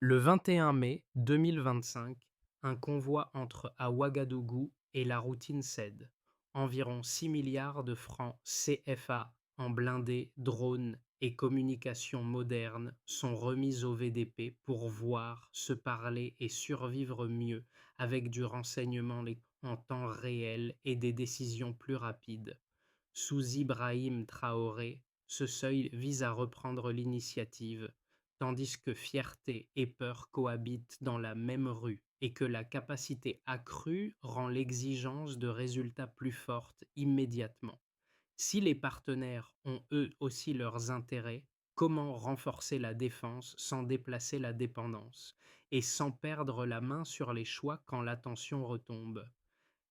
Le 21 mai 2025, un convoi entre à Ouagadougou et la routine cède. Environ 6 milliards de francs CFA en blindés, drones et communications modernes sont remis au VDP pour voir, se parler et survivre mieux avec du renseignement en temps réel et des décisions plus rapides. Sous Ibrahim Traoré, ce seuil vise à reprendre l'initiative, tandis que fierté et peur cohabitent dans la même rue et que la capacité accrue rend l'exigence de résultats plus forte immédiatement. Si les partenaires ont eux aussi leurs intérêts, comment renforcer la défense sans déplacer la dépendance et sans perdre la main sur les choix quand l'attention retombe?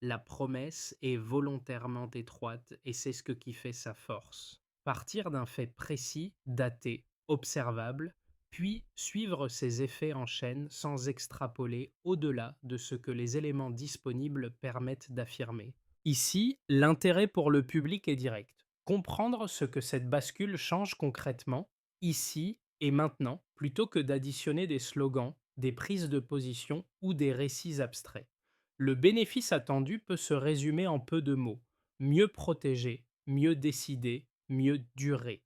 La promesse est volontairement étroite et c'est ce qui fait sa force. Partir d'un fait précis, daté, observable, puis suivre ses effets en chaîne sans extrapoler au-delà de ce que les éléments disponibles permettent d'affirmer. Ici, l'intérêt pour le public est direct. Comprendre ce que cette bascule change concrètement, ici et maintenant, plutôt que d'additionner des slogans, des prises de position ou des récits abstraits. Le bénéfice attendu peut se résumer en peu de mots. Mieux protéger, mieux décider, mieux durer.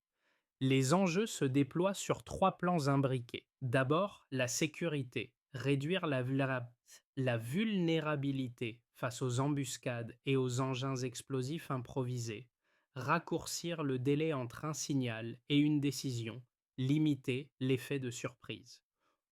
Les enjeux se déploient sur trois plans imbriqués. D'abord, la sécurité, réduire la vulnérabilité face aux embuscades et aux engins explosifs improvisés, raccourcir le délai entre un signal et une décision, limiter l'effet de surprise.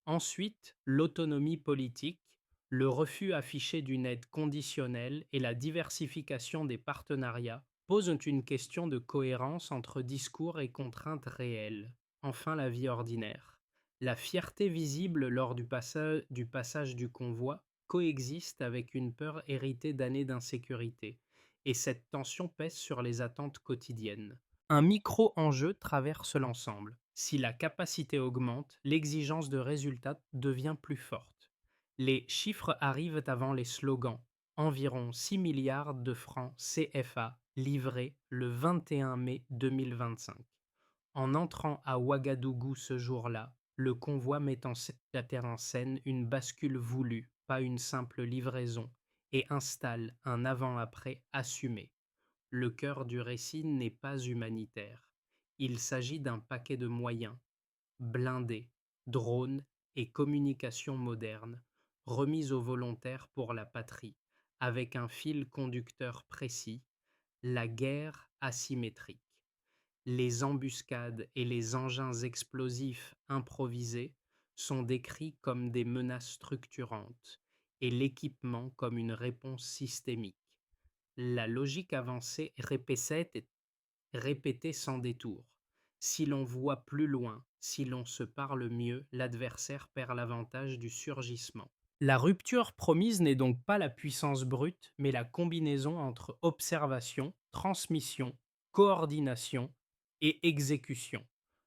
Ensuite, l'autonomie politique, le refus affiché d'une aide conditionnelle et la diversification des partenariats posent une question de cohérence entre discours et contraintes réelles. Enfin, la vie ordinaire. La fierté visible lors du passage du convoi coexiste avec une peur héritée d'années d'insécurité, et cette tension pèse sur les attentes quotidiennes. Un micro-enjeu traverse l'ensemble. Si la capacité augmente, l'exigence de résultats devient plus forte. Les chiffres arrivent avant les slogans. Environ 6 milliards de francs CFA livrés le 21 mai 2025. En entrant à Ouagadougou ce jour-là, le convoi met en scène une bascule voulue, pas une simple livraison, et installe un avant-après assumé. Le cœur du récit n'est pas humanitaire. Il s'agit d'un paquet de moyens, blindés, drones et communications modernes, remis aux volontaires pour la patrie, avec un fil conducteur précis, la guerre asymétrique. Les embuscades et les engins explosifs improvisés sont décrits comme des menaces structurantes et l'équipement comme une réponse systémique. La logique avancée répétée sans détour. Si l'on voit plus loin, si l'on se parle mieux, l'adversaire perd l'avantage du surgissement. La rupture promise n'est donc pas la puissance brute, mais la combinaison entre observation, transmission, coordination et exécution.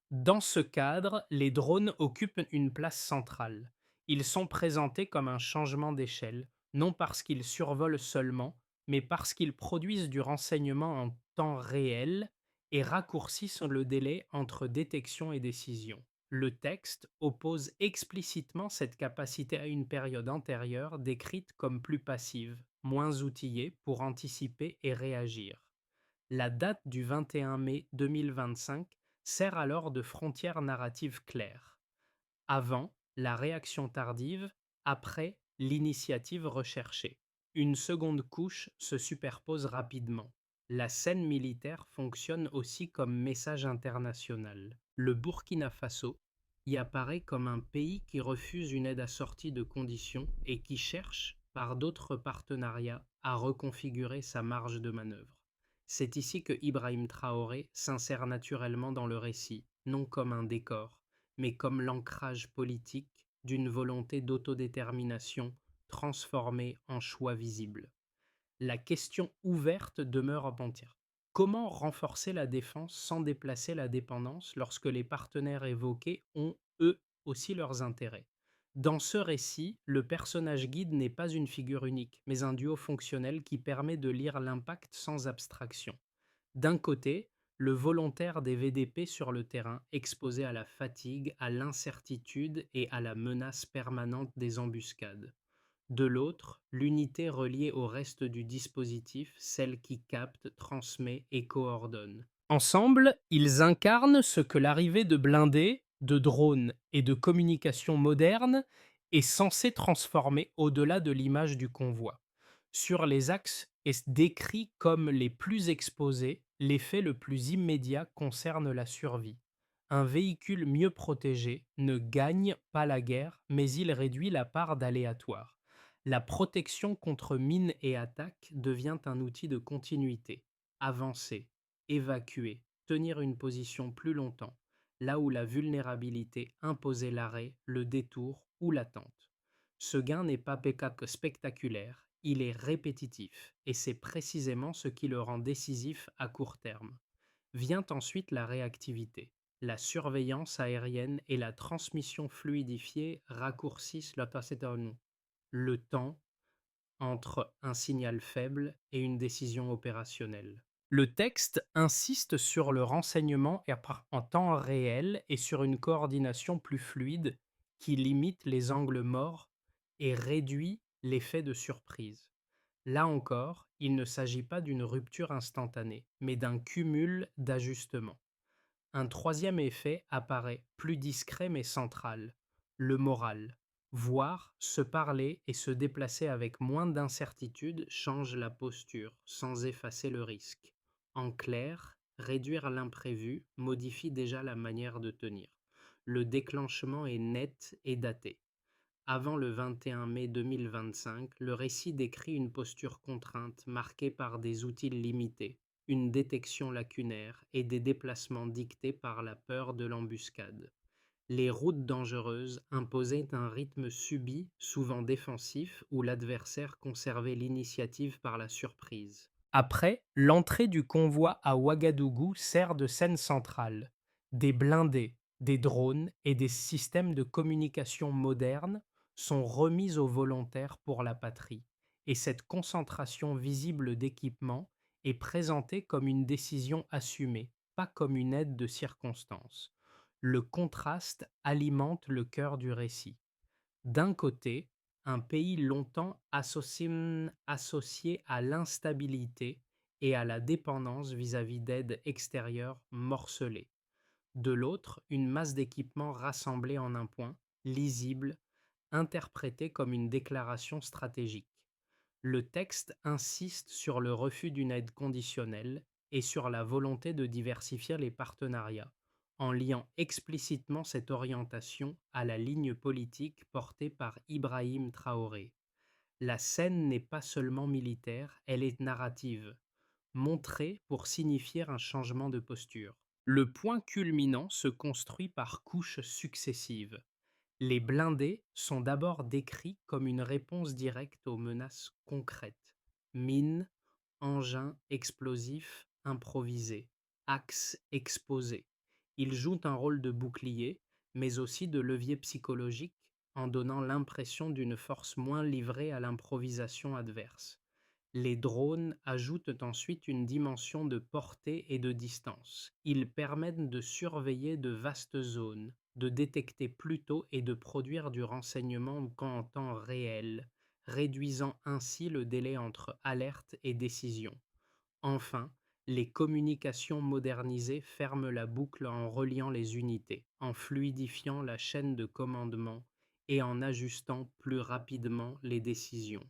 Dans ce cadre, les drones occupent une place centrale. Ils sont présentés comme un changement d'échelle, non parce qu'ils survolent seulement, mais parce qu'ils produisent du renseignement en temps réel et raccourcissent le délai entre détection et décision. Le texte oppose explicitement cette capacité à une période antérieure décrite comme plus passive, moins outillée pour anticiper et réagir. La date du 21 mai 2025 sert alors de frontière narrative claire. Avant, la réaction tardive, après, l'initiative recherchée. Une seconde couche se superpose rapidement. La scène militaire fonctionne aussi comme message international. Le Burkina Faso y apparaît comme un pays qui refuse une aide assortie de conditions et qui cherche, par d'autres partenariats, à reconfigurer sa marge de manœuvre. C'est ici que Ibrahim Traoré s'insère naturellement dans le récit, non comme un décor, mais comme l'ancrage politique d'une volonté d'autodétermination transformée en choix visible. La question ouverte demeure entière. Comment renforcer la défense sans déplacer la dépendance lorsque les partenaires évoqués ont, eux aussi, leurs intérêts? Dans ce récit, le personnage guide n'est pas une figure unique, mais un duo fonctionnel qui permet de lire l'impact sans abstraction. D'un côté, le volontaire des VDP sur le terrain exposé à la fatigue, à l'incertitude et à la menace permanente des embuscades. De l'autre, l'unité reliée au reste du dispositif, celle qui capte, transmet et coordonne. Ensemble, ils incarnent ce que l'arrivée de blindés, de drones et de communications modernes est censée transformer au-delà de l'image du convoi. Sur les axes décrits comme les plus exposés, l'effet le plus immédiat concerne la survie. Un véhicule mieux protégé ne gagne pas la guerre, mais il réduit la part d'aléatoire. La protection contre mines et attaques devient un outil de continuité. Avancer, évacuer, tenir une position plus longtemps, là où la vulnérabilité imposait l'arrêt, le détour ou l'attente. Ce gain n'est pas que spectaculaire, il est répétitif, et c'est précisément ce qui le rend décisif à court terme. Vient ensuite la réactivité. La surveillance aérienne et la transmission fluidifiée raccourcissent le temps entre un signal faible et une décision opérationnelle. Le texte insiste sur le renseignement en temps réel et sur une coordination plus fluide qui limite les angles morts et réduit l'effet de surprise. Là encore, il ne s'agit pas d'une rupture instantanée, mais d'un cumul d'ajustements. Un troisième effet apparaît plus discret mais central, le moral. Voir, se parler et se déplacer avec moins d'incertitude change la posture, sans effacer le risque. En clair, réduire l'imprévu modifie déjà la manière de tenir. Le déclenchement est net et daté. Avant le 21 mai 2025, le récit décrit une posture contrainte marquée par des outils limités, une détection lacunaire et des déplacements dictés par la peur de l'embuscade. Les routes dangereuses imposaient un rythme subi, souvent défensif, où l'adversaire conservait l'initiative par la surprise. Après, l'entrée du convoi à Ouagadougou sert de scène centrale. Des blindés, des drones et des systèmes de communication modernes sont remis aux volontaires pour la patrie, et cette concentration visible d'équipements est présentée comme une décision assumée, pas comme une aide de circonstance. Le contraste alimente le cœur du récit. D'un côté, un pays longtemps associé à l'instabilité et à la dépendance vis-à-vis d'aides extérieures morcelées. De l'autre, une masse d'équipements rassemblés en un point, lisible, interprété comme une déclaration stratégique. Le texte insiste sur le refus d'une aide conditionnelle et sur la volonté de diversifier les partenariats, en liant explicitement cette orientation à la ligne politique portée par Ibrahim Traoré. La scène n'est pas seulement militaire, elle est narrative, montrée pour signifier un changement de posture. Le point culminant se construit par couches successives. Les blindés sont d'abord décrits comme une réponse directe aux menaces concrètes. Mines, engins explosifs improvisés, axes exposés. Ils jouent un rôle de bouclier, mais aussi de levier psychologique en donnant l'impression d'une force moins livrée à l'improvisation adverse. Les drones ajoutent ensuite une dimension de portée et de distance. Ils permettent de surveiller de vastes zones, de détecter plus tôt et de produire du renseignement en temps réel, réduisant ainsi le délai entre alerte et décision. Enfin, les communications modernisées ferment la boucle en reliant les unités, en fluidifiant la chaîne de commandement et en ajustant plus rapidement les décisions.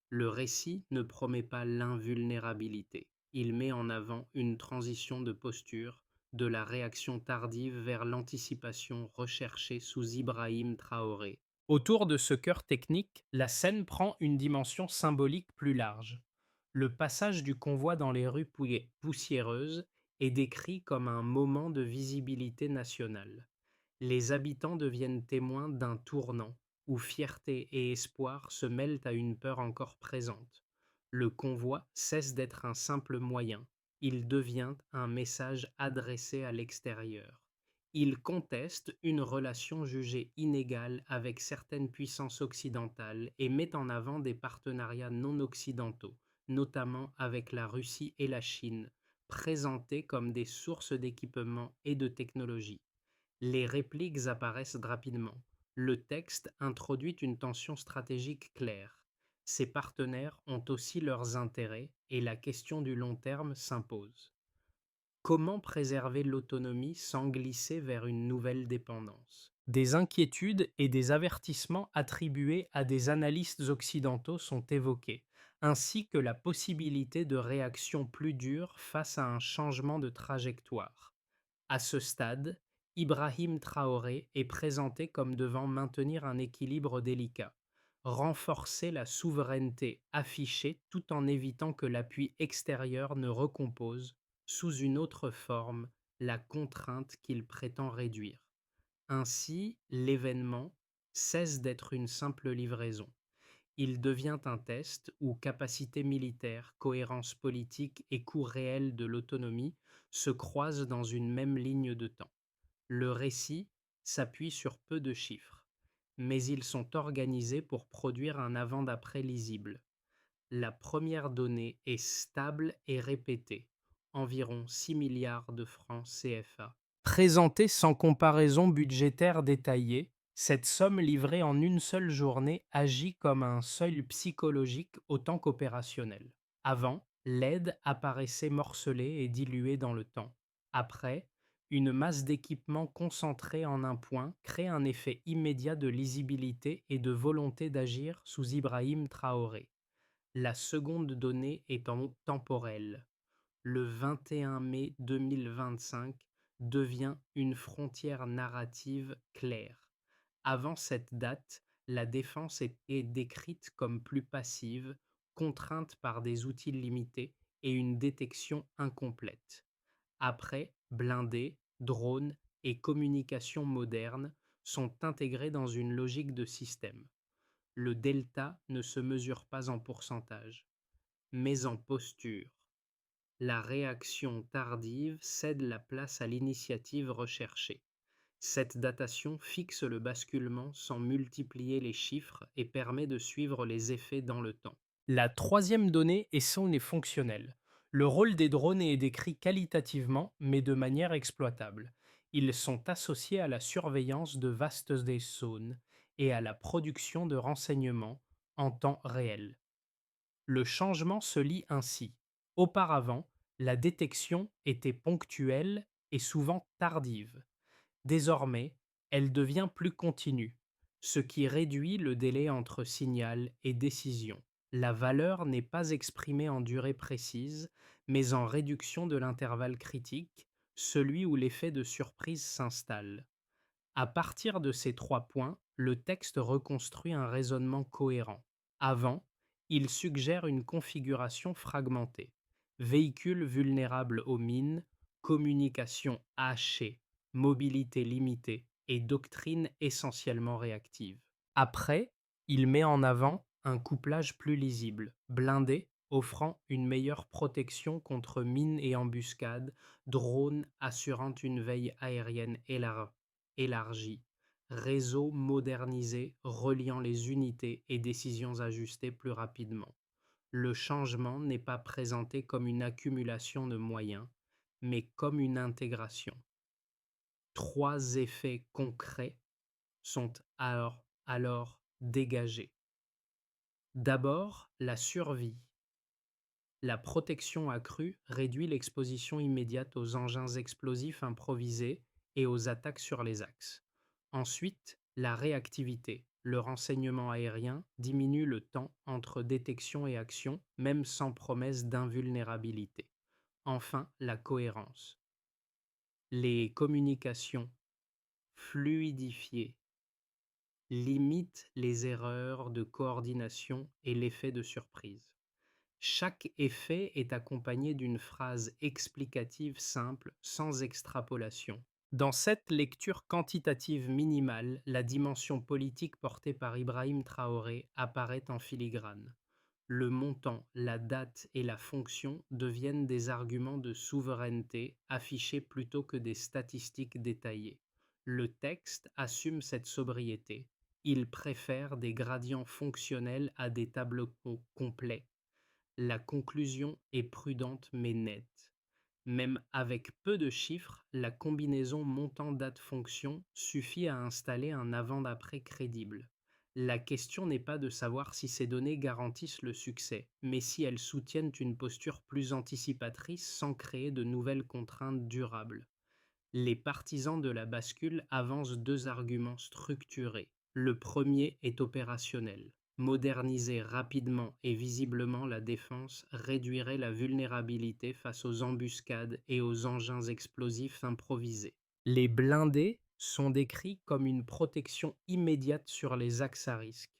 Le récit ne promet pas l'invulnérabilité. Il met en avant une transition de posture, de la réaction tardive vers l'anticipation recherchée sous Ibrahim Traoré. Autour de ce cœur technique, la scène prend une dimension symbolique plus large. Le passage du convoi dans les rues poussiéreuses est décrit comme un moment de visibilité nationale. Les habitants deviennent témoins d'un tournant où fierté et espoir se mêlent à une peur encore présente. Le convoi cesse d'être un simple moyen, il devient un message adressé à l'extérieur. Il conteste une relation jugée inégale avec certaines puissances occidentales et met en avant des partenariats non occidentaux, notamment avec la Russie et la Chine, présentés comme des sources d'équipement et de technologie. Les répliques apparaissent rapidement. Le texte introduit une tension stratégique claire. Ses partenaires ont aussi leurs intérêts et la question du long terme s'impose. Comment préserver l'autonomie sans glisser vers une nouvelle dépendance? Des inquiétudes et des avertissements attribués à des analystes occidentaux sont évoqués, ainsi que la possibilité de réactions plus dures face à un changement de trajectoire. À ce stade, Ibrahim Traoré est présenté comme devant maintenir un équilibre délicat, renforcer la souveraineté affichée tout en évitant que l'appui extérieur ne recompose, sous une autre forme, la contrainte qu'il prétend réduire. Ainsi, l'événement cesse d'être une simple livraison. Il devient un test où capacité militaire, cohérence politique et coût réel de l'autonomie se croisent dans une même ligne de temps. Le récit s'appuie sur peu de chiffres, mais ils sont organisés pour produire un avant-d'après lisible. La première donnée est stable et répétée, environ 6 milliards de francs CFA. Présentée sans comparaison budgétaire détaillée, cette somme livrée en une seule journée agit comme un seuil psychologique autant qu'opérationnel. Avant, l'aide apparaissait morcelée et diluée dans le temps. Après, une masse d'équipements concentrée en un point crée un effet immédiat de lisibilité et de volonté d'agir sous Ibrahim Traoré. La seconde donnée est temporelle. Le 21 mai 2025 devient une frontière narrative claire. Avant cette date, la défense était décrite comme plus passive, contrainte par des outils limités et une détection incomplète. Après, blindés, drones et communication moderne sont intégrés dans une logique de système. Le delta ne se mesure pas en pourcentage, mais en posture. La réaction tardive cède la place à l'initiative recherchée. Cette datation fixe le basculement sans multiplier les chiffres et permet de suivre les effets dans le temps. La troisième donnée est son et fonctionnelle. Le rôle des drones est décrit qualitativement, mais de manière exploitable. Ils sont associés à la surveillance de vastes zones et à la production de renseignements en temps réel. Le changement se lit ainsi. Auparavant, la détection était ponctuelle et souvent tardive. Désormais, elle devient plus continue, ce qui réduit le délai entre signal et décision. La valeur n'est pas exprimée en durée précise, mais en réduction de l'intervalle critique, celui où l'effet de surprise s'installe. À partir de ces trois points, le texte reconstruit un raisonnement cohérent. Avant, il suggère une configuration fragmentée. Véhicules vulnérables aux mines, communication hachée, mobilité limitée et doctrine essentiellement réactive. Après, il met en avant un couplage plus lisible, blindé, offrant une meilleure protection contre mines et embuscades, drones assurant une veille aérienne élargie, réseau modernisé reliant les unités et décisions ajustées plus rapidement. Le changement n'est pas présenté comme une accumulation de moyens, mais comme une intégration. Trois effets concrets sont alors dégagés. D'abord, la survie. La protection accrue réduit l'exposition immédiate aux engins explosifs improvisés et aux attaques sur les axes. Ensuite, la réactivité. Le renseignement aérien diminue le temps entre détection et action, même sans promesse d'invulnérabilité. Enfin, la cohérence. Les communications fluidifiées limitent les erreurs de coordination et l'effet de surprise. Chaque effet est accompagné d'une phrase explicative simple, sans extrapolation. Dans cette lecture quantitative minimale, la dimension politique portée par Ibrahim Traoré apparaît en filigrane. Le montant, la date et la fonction deviennent des arguments de souveraineté affichés plutôt que des statistiques détaillées. Le texte assume cette sobriété. Il préfère des gradients fonctionnels à des tableaux complets. La conclusion est prudente mais nette. Même avec peu de chiffres, la combinaison montant-date-fonction suffit à installer un avant-d'après crédible. La question n'est pas de savoir si ces données garantissent le succès, mais si elles soutiennent une posture plus anticipatrice sans créer de nouvelles contraintes durables. Les partisans de la bascule avancent deux arguments structurés. Le premier est opérationnel. Moderniser rapidement et visiblement la défense réduirait la vulnérabilité face aux embuscades et aux engins explosifs improvisés. Les blindés sont décrits comme une protection immédiate sur les axes à risque,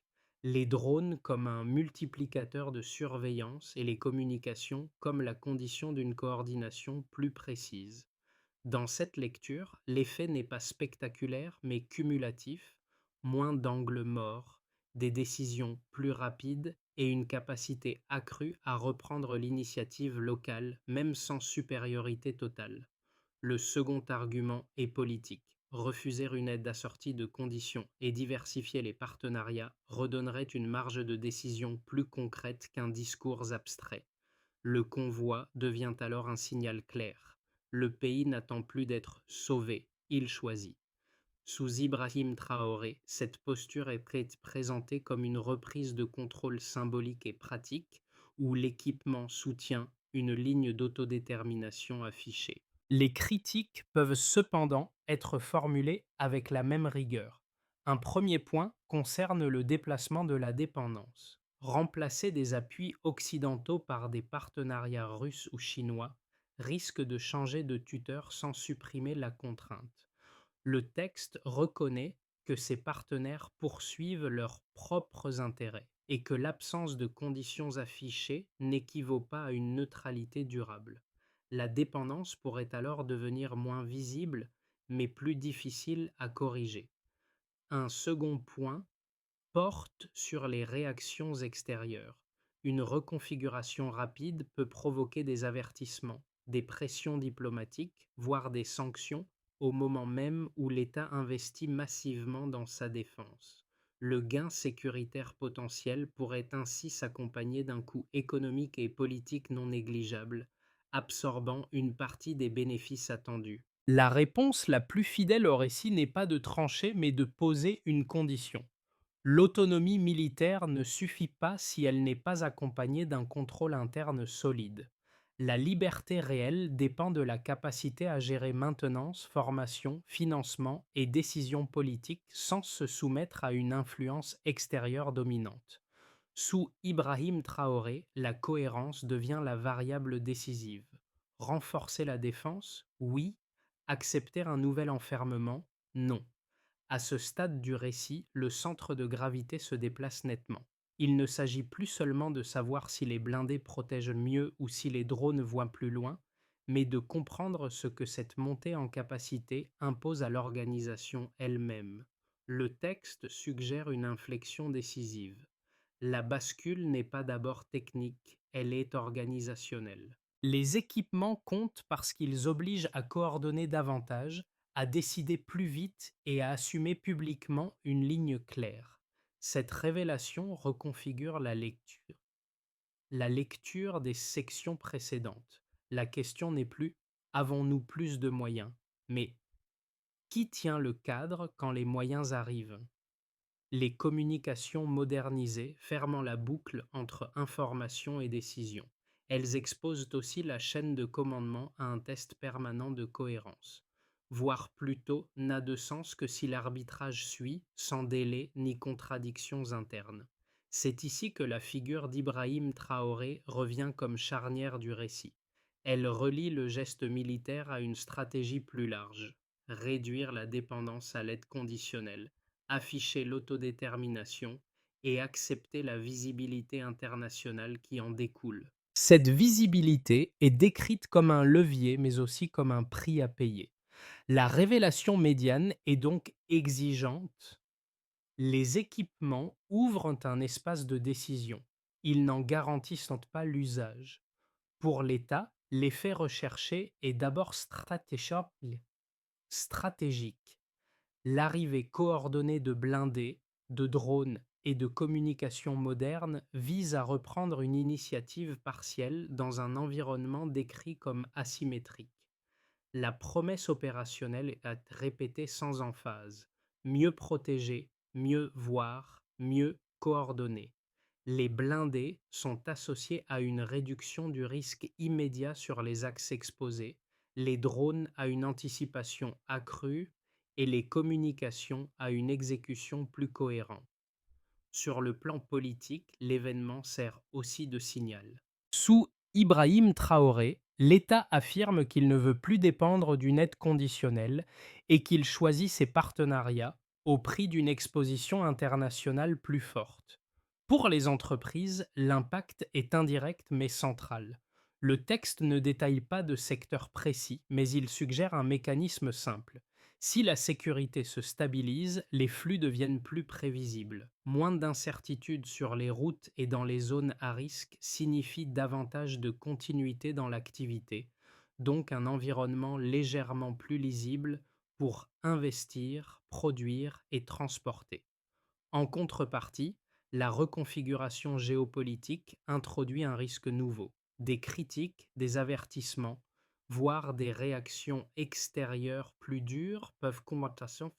les drones comme un multiplicateur de surveillance et les communications comme la condition d'une coordination plus précise. Dans cette lecture, l'effet n'est pas spectaculaire mais cumulatif, moins d'angles morts, des décisions plus rapides et une capacité accrue à reprendre l'initiative locale, même sans supériorité totale. Le second argument est politique. Refuser une aide assortie de conditions et diversifier les partenariats redonnerait une marge de décision plus concrète qu'un discours abstrait. Le convoi devient alors un signal clair. Le pays n'attend plus d'être sauvé, il choisit. Sous Ibrahim Traoré, cette posture est présentée comme une reprise de contrôle symbolique et pratique, où l'équipement soutient une ligne d'autodétermination affichée. Les critiques peuvent cependant être formulées avec la même rigueur. Un premier point concerne le déplacement de la dépendance. Remplacer des appuis occidentaux par des partenariats russes ou chinois risque de changer de tuteur sans supprimer la contrainte. Le texte reconnaît que ces partenaires poursuivent leurs propres intérêts et que l'absence de conditions affichées n'équivaut pas à une neutralité durable. La dépendance pourrait alors devenir moins visible, mais plus difficile à corriger. Un second point porte sur les réactions extérieures. Une reconfiguration rapide peut provoquer des avertissements, des pressions diplomatiques, voire des sanctions, au moment même où l'État investit massivement dans sa défense. Le gain sécuritaire potentiel pourrait ainsi s'accompagner d'un coût économique et politique non négligeable, absorbant une partie des bénéfices attendus. La réponse la plus fidèle au récit n'est pas de trancher, mais de poser une condition. L'autonomie militaire ne suffit pas si elle n'est pas accompagnée d'un contrôle interne solide. La liberté réelle dépend de la capacité à gérer maintenance, formation, financement et décisions politiques sans se soumettre à une influence extérieure dominante. Sous Ibrahim Traoré, la cohérence devient la variable décisive. Renforcer la défense? Oui. Accepter un nouvel enfermement? Non. À ce stade du récit, le centre de gravité se déplace nettement. Il ne s'agit plus seulement de savoir si les blindés protègent mieux ou si les drones voient plus loin, mais de comprendre ce que cette montée en capacité impose à l'organisation elle-même. Le texte suggère une inflexion décisive. La bascule n'est pas d'abord technique, elle est organisationnelle. Les équipements comptent parce qu'ils obligent à coordonner davantage, à décider plus vite et à assumer publiquement une ligne claire. Cette révélation reconfigure la lecture des sections précédentes. La question n'est plus avons-nous plus de moyens, mais qui tient le cadre quand les moyens arrivent? Les communications modernisées fermant la boucle entre information et décision. Elles exposent aussi la chaîne de commandement à un test permanent de cohérence. Voir plutôt n'a de sens que si l'arbitrage suit, sans délai ni contradictions internes. C'est ici que la figure d'Ibrahim Traoré revient comme charnière du récit. Elle relie le geste militaire à une stratégie plus large. Réduire la dépendance à l'aide conditionnelle, afficher l'autodétermination et accepter la visibilité internationale qui en découle. Cette visibilité est décrite comme un levier mais aussi comme un prix à payer. La révélation médiane est donc exigeante. Les équipements ouvrent un espace de décision. Ils n'en garantissent pas l'usage. Pour l'État, l'effet recherché est d'abord stratégique. L'arrivée coordonnée de blindés, de drones et de communication moderne vise à reprendre une initiative partielle dans un environnement décrit comme asymétrique. La promesse opérationnelle est répétée sans emphase: mieux protéger, mieux voir, mieux coordonner. Les blindés sont associés à une réduction du risque immédiat sur les axes exposés, les drones à une anticipation accrue et les communications à une exécution plus cohérente. Sur le plan politique, l'événement sert aussi de signal. Sous Ibrahim Traoré, l'État affirme qu'il ne veut plus dépendre d'une aide conditionnelle et qu'il choisit ses partenariats au prix d'une exposition internationale plus forte. Pour les entreprises, l'impact est indirect mais central. Le texte ne détaille pas de secteur précis, mais il suggère un mécanisme simple. Si la sécurité se stabilise, les flux deviennent plus prévisibles. Moins d'incertitudes sur les routes et dans les zones à risque signifie davantage de continuité dans l'activité, donc un environnement légèrement plus lisible pour investir, produire et transporter. En contrepartie, la reconfiguration géopolitique introduit un risque nouveau: des critiques, des avertissements, voire des réactions extérieures plus dures peuvent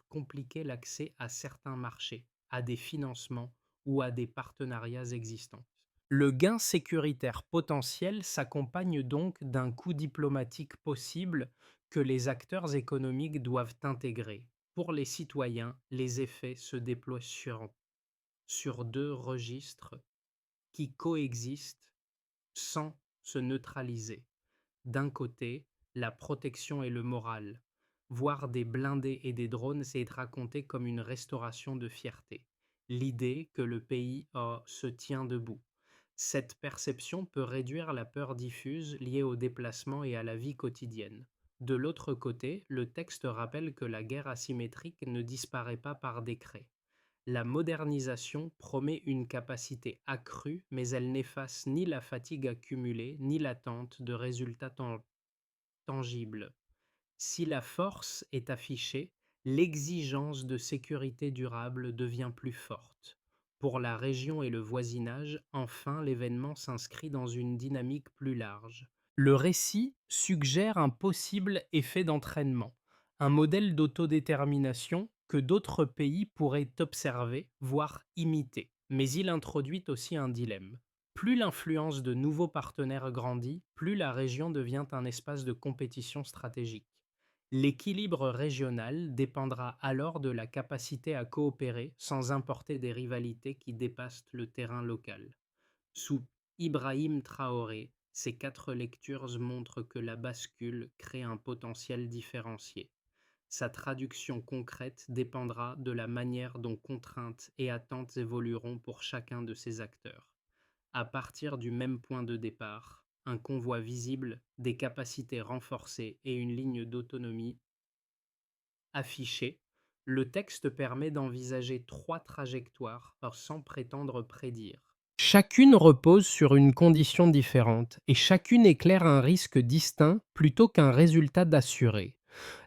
compliquer l'accès à certains marchés, à des financements ou à des partenariats existants. Le gain sécuritaire potentiel s'accompagne donc d'un coût diplomatique possible que les acteurs économiques doivent intégrer. Pour les citoyens, les effets se déploient sur deux registres qui coexistent sans se neutraliser. D'un côté, la protection et le moral. Voir des blindés et des drones, c'est être raconté comme une restauration de fierté. L'idée que le pays se tient debout. Cette perception peut réduire la peur diffuse liée aux déplacements et à la vie quotidienne. De l'autre côté, le texte rappelle que la guerre asymétrique ne disparaît pas par décret. La modernisation promet une capacité accrue, mais elle n'efface ni la fatigue accumulée, ni l'attente de résultats tangibles. Si la force est affichée, l'exigence de sécurité durable devient plus forte. Pour la région et le voisinage, enfin, l'événement s'inscrit dans une dynamique plus large. Le récit suggère un possible effet d'entraînement, un modèle d'autodétermination que d'autres pays pourraient observer, voire imiter. Mais il introduit aussi un dilemme. Plus l'influence de nouveaux partenaires grandit, plus la région devient un espace de compétition stratégique. L'équilibre régional dépendra alors de la capacité à coopérer sans importer des rivalités qui dépassent le terrain local. Sous Ibrahim Traoré, ces quatre lectures montrent que la bascule crée un potentiel différencié. Sa traduction concrète dépendra de la manière dont contraintes et attentes évolueront pour chacun de ces acteurs. À partir du même point de départ, un convoi visible, des capacités renforcées et une ligne d'autonomie affichée, le texte permet d'envisager trois trajectoires sans prétendre prédire. Chacune repose sur une condition différente et chacune éclaire un risque distinct plutôt qu'un résultat d'assuré.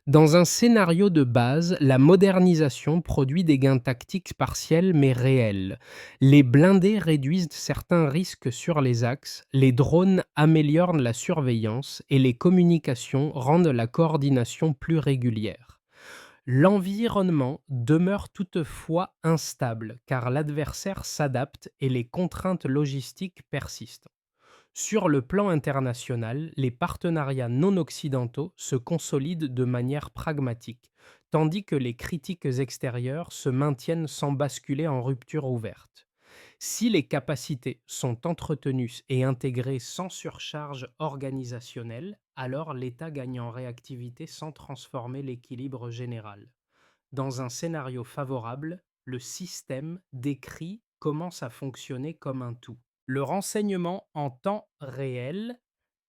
Dans un scénario de base, la modernisation produit des gains tactiques partiels mais réels. Les blindés réduisent certains risques sur les axes, les drones améliorent la surveillance et les communications rendent la coordination plus régulière. L'environnement demeure toutefois instable car l'adversaire s'adapte et les contraintes logistiques persistent. Sur le plan international, les partenariats non occidentaux se consolident de manière pragmatique, tandis que les critiques extérieures se maintiennent sans basculer en rupture ouverte. Si les capacités sont entretenues et intégrées sans surcharge organisationnelle, alors l'État gagne en réactivité sans transformer l'équilibre général. Dans un scénario favorable, le système décrit commence à fonctionner comme un tout. Le renseignement en temps réel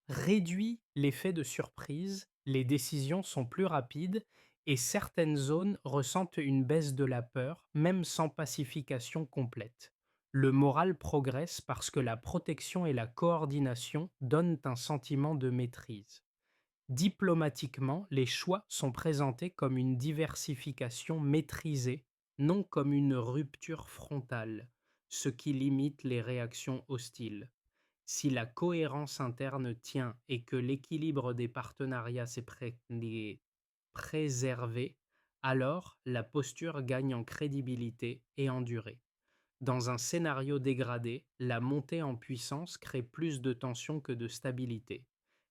réduit l'effet de surprise, les décisions sont plus rapides et certaines zones ressentent une baisse de la peur, même sans pacification complète. Le moral progresse parce que la protection et la coordination donnent un sentiment de maîtrise. Diplomatiquement, les choix sont présentés comme une diversification maîtrisée, non comme une rupture frontale. ce qui limite les réactions hostiles. Si la cohérence interne tient et que l'équilibre des partenariats est préservé, alors la posture gagne en crédibilité et en durée. Dans un scénario dégradé, la montée en puissance crée plus de tension que de stabilité.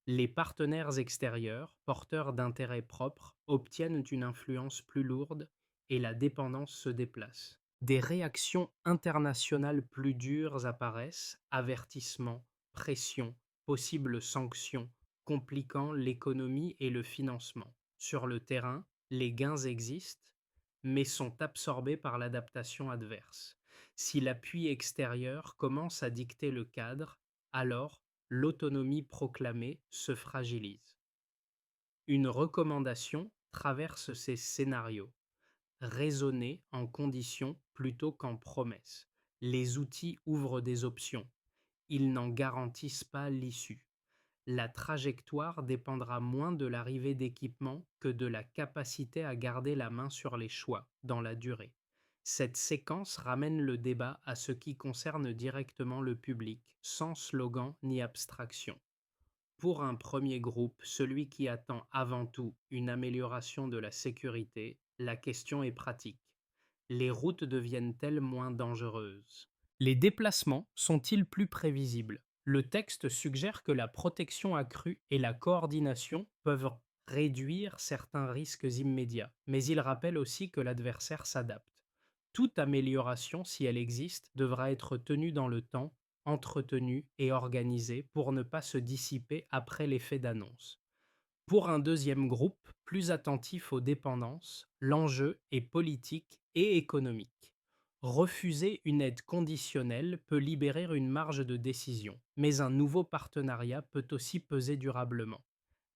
Les partenaires extérieurs, porteurs d'intérêts propres, obtiennent une influence plus lourde et la dépendance se déplace. Des réactions internationales plus dures apparaissent, avertissements, pressions, possibles sanctions, compliquant l'économie et le financement. Sur le terrain, les gains existent, mais sont absorbés par l'adaptation adverse. Si l'appui extérieur commence à dicter le cadre, alors l'autonomie proclamée se fragilise. Une recommandation traverse ces scénarios. Raisonner en conditions plutôt qu'en promesses. Les outils ouvrent des options. Ils n'en garantissent pas l'issue. La trajectoire dépendra moins de l'arrivée d'équipements que de la capacité à garder la main sur les choix dans la durée. Cette séquence ramène le débat à ce qui concerne directement le public, sans slogan ni abstraction. Pour un premier groupe, celui qui attend avant tout une amélioration de la sécurité, la question est pratique. Les routes deviennent-elles moins dangereuses? Les déplacements sont-ils plus prévisibles? Le texte suggère que la protection accrue et la coordination peuvent réduire certains risques immédiats, mais il rappelle aussi que l'adversaire s'adapte. Toute amélioration, si elle existe, devra être tenue dans le temps, entretenue et organisée pour ne pas se dissiper après l'effet d'annonce. Pour un deuxième groupe, plus attentif aux dépendances, l'enjeu est politique et économique. Refuser une aide conditionnelle peut libérer une marge de décision, mais un nouveau partenariat peut aussi peser durablement.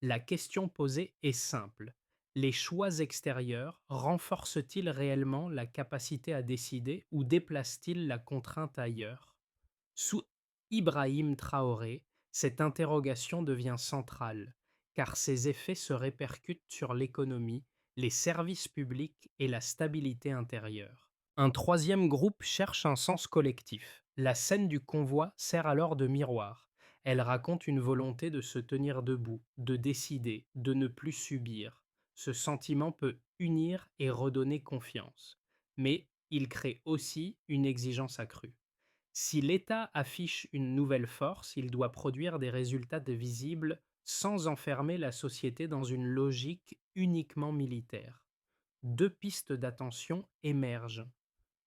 La question posée est simple. Les choix extérieurs renforcent-ils réellement la capacité à décider ou déplacent-ils la contrainte ailleurs? Sous Ibrahim Traoré, cette interrogation devient centrale, car ses effets se répercutent sur l'économie, les services publics et la stabilité intérieure. Un troisième groupe cherche un sens collectif. La scène du convoi sert alors de miroir. Elle raconte une volonté de se tenir debout, de décider, de ne plus subir. Ce sentiment peut unir et redonner confiance, mais il crée aussi une exigence accrue. Si l'État affiche une nouvelle force, il doit produire des résultats visibles sans enfermer la société dans une logique uniquement militaire. Deux pistes d'attention émergent,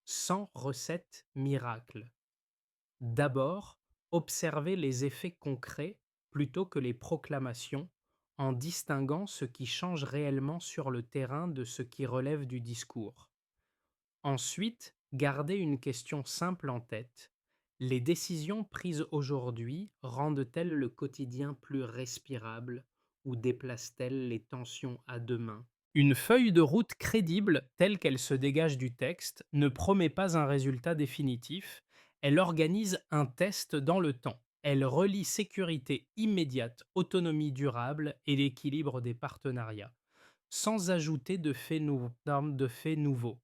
sans recette miracle. D'abord, observer les effets concrets plutôt que les proclamations, en distinguant ce qui change réellement sur le terrain de ce qui relève du discours. Ensuite, gardez une question simple en tête. Les décisions prises aujourd'hui rendent-elles le quotidien plus respirable ou déplacent-elles les tensions à demain? Une feuille de route crédible, telle qu'elle se dégage du texte, ne promet pas un résultat définitif, elle organise un test dans le temps. Elle relie sécurité immédiate, autonomie durable et l'équilibre des partenariats, sans ajouter de faits nouveaux.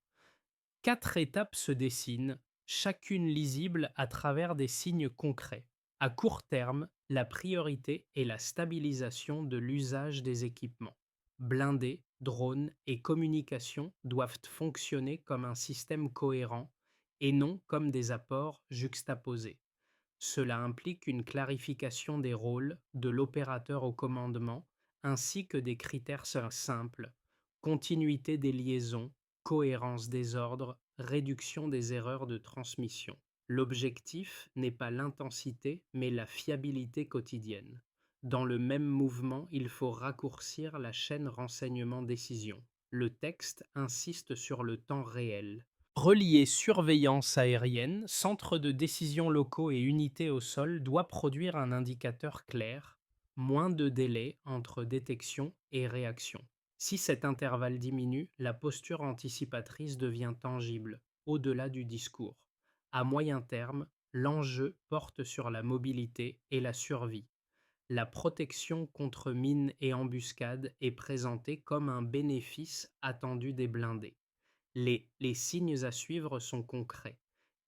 Quatre étapes se dessinent, chacune lisible à travers des signes concrets. À court terme, la priorité est la stabilisation de l'usage des équipements. Blindés, drones et communication doivent fonctionner comme un système cohérent et non comme des apports juxtaposés. Cela implique une clarification des rôles de l'opérateur au commandement ainsi que des critères simples: continuité des liaisons, cohérence des ordres, réduction des erreurs de transmission. L'objectif n'est pas l'intensité, mais la fiabilité quotidienne. Dans le même mouvement, il faut raccourcir la chaîne renseignement-décision. Le texte insiste sur le temps réel. Relier surveillance aérienne, centres de décision locaux et unités au sol doit produire un indicateur clair, moins de délai entre détection et réaction. Si cet intervalle diminue, la posture anticipatrice devient tangible, au-delà du discours. À moyen terme, l'enjeu porte sur la mobilité et la survie. La protection contre mines et embuscades est présentée comme un bénéfice attendu des blindés. Les signes à suivre sont concrets.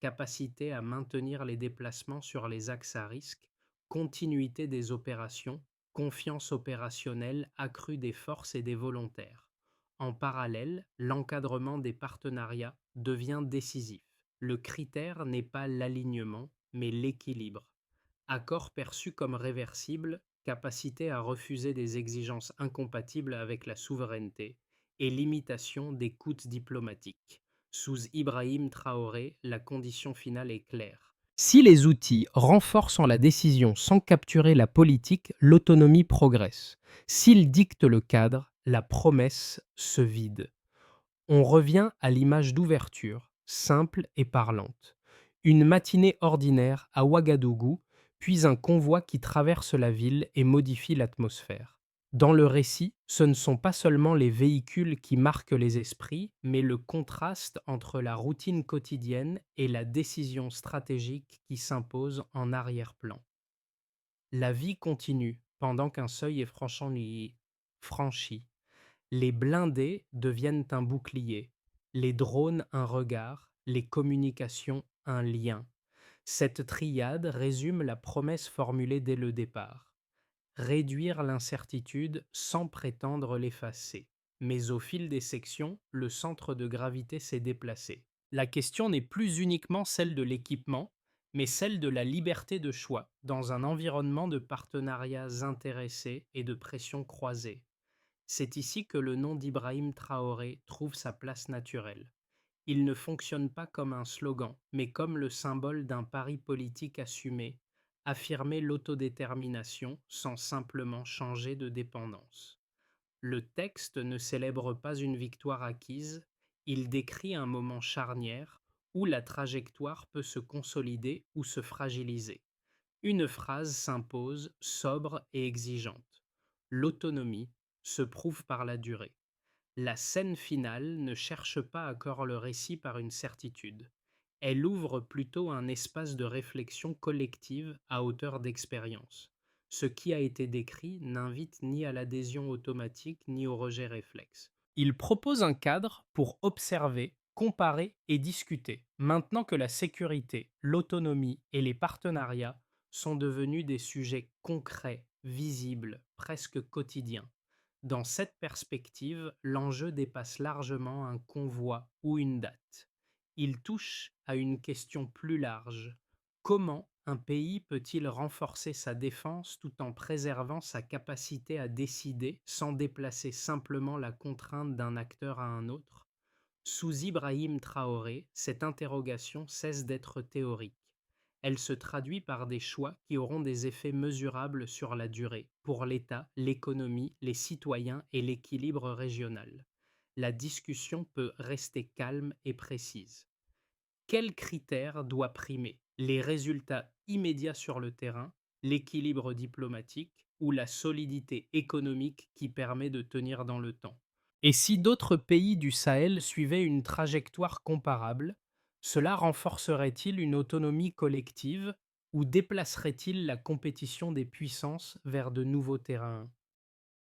capacité à maintenir les déplacements sur les axes à risque, continuité des opérations, confiance opérationnelle accrue des forces et des volontaires. En parallèle, l'encadrement des partenariats devient décisif. Le critère n'est pas l'alignement, mais l'équilibre. Accord perçu comme réversible, capacité à refuser des exigences incompatibles avec la souveraineté et limitation des coûts diplomatiques. Sous Ibrahim Traoré, la condition finale est claire. Si les outils renforcent la décision sans capturer la politique, l'autonomie progresse. S'ils dictent le cadre, la promesse se vide. On revient à l'image d'ouverture, simple et parlante. Une matinée ordinaire à Ouagadougou, puis un convoi qui traverse la ville et modifie l'atmosphère. Dans le récit, ce ne sont pas seulement les véhicules qui marquent les esprits, mais le contraste entre la routine quotidienne et la décision stratégique qui s'impose en arrière-plan. La vie continue pendant qu'un seuil est franchi. Les blindés deviennent un bouclier, les drones un regard, les communications un lien. Cette triade résume la promesse formulée dès le départ. Réduire l'incertitude sans prétendre l'effacer. Mais au fil des sections, le centre de gravité s'est déplacé. La question n'est plus uniquement celle de l'équipement, mais celle de la liberté de choix dans un environnement de partenariats intéressés et de pressions croisées. C'est ici que le nom d'Ibrahim Traoré trouve sa place naturelle. Il ne fonctionne pas comme un slogan, mais comme le symbole d'un pari politique assumé, affirmer l'autodétermination sans simplement changer de dépendance. Le texte ne célèbre pas une victoire acquise, il décrit un moment charnière où la trajectoire peut se consolider ou se fragiliser. Une phrase s'impose, sobre et exigeante. L'autonomie se prouve par la durée. La scène finale ne cherche pas à clore le récit par une certitude. Elle ouvre plutôt un espace de réflexion collective à hauteur d'expérience. Ce qui a été décrit n'invite ni à l'adhésion automatique ni au rejet réflexe. Il propose un cadre pour observer, comparer et discuter, maintenant que la sécurité, l'autonomie et les partenariats sont devenus des sujets concrets, visibles, presque quotidiens. Dans cette perspective, l'enjeu dépasse largement un convoi ou une date. Il touche à une question plus large. Comment un pays peut-il renforcer sa défense tout en préservant sa capacité à décider sans déplacer simplement la contrainte d'un acteur à un autre? Sous Ibrahim Traoré, cette interrogation cesse d'être théorique. Elle se traduit par des choix qui auront des effets mesurables sur la durée, pour l'État, l'économie, les citoyens et l'équilibre régional. La discussion peut rester calme et précise. Quel critère doit primer? Les résultats immédiats sur le terrain, l'équilibre diplomatique ou la solidité économique qui permet de tenir dans le temps? Et si d'autres pays du Sahel suivaient une trajectoire comparable, cela renforcerait-il une autonomie collective ou déplacerait-il la compétition des puissances vers de nouveaux terrains?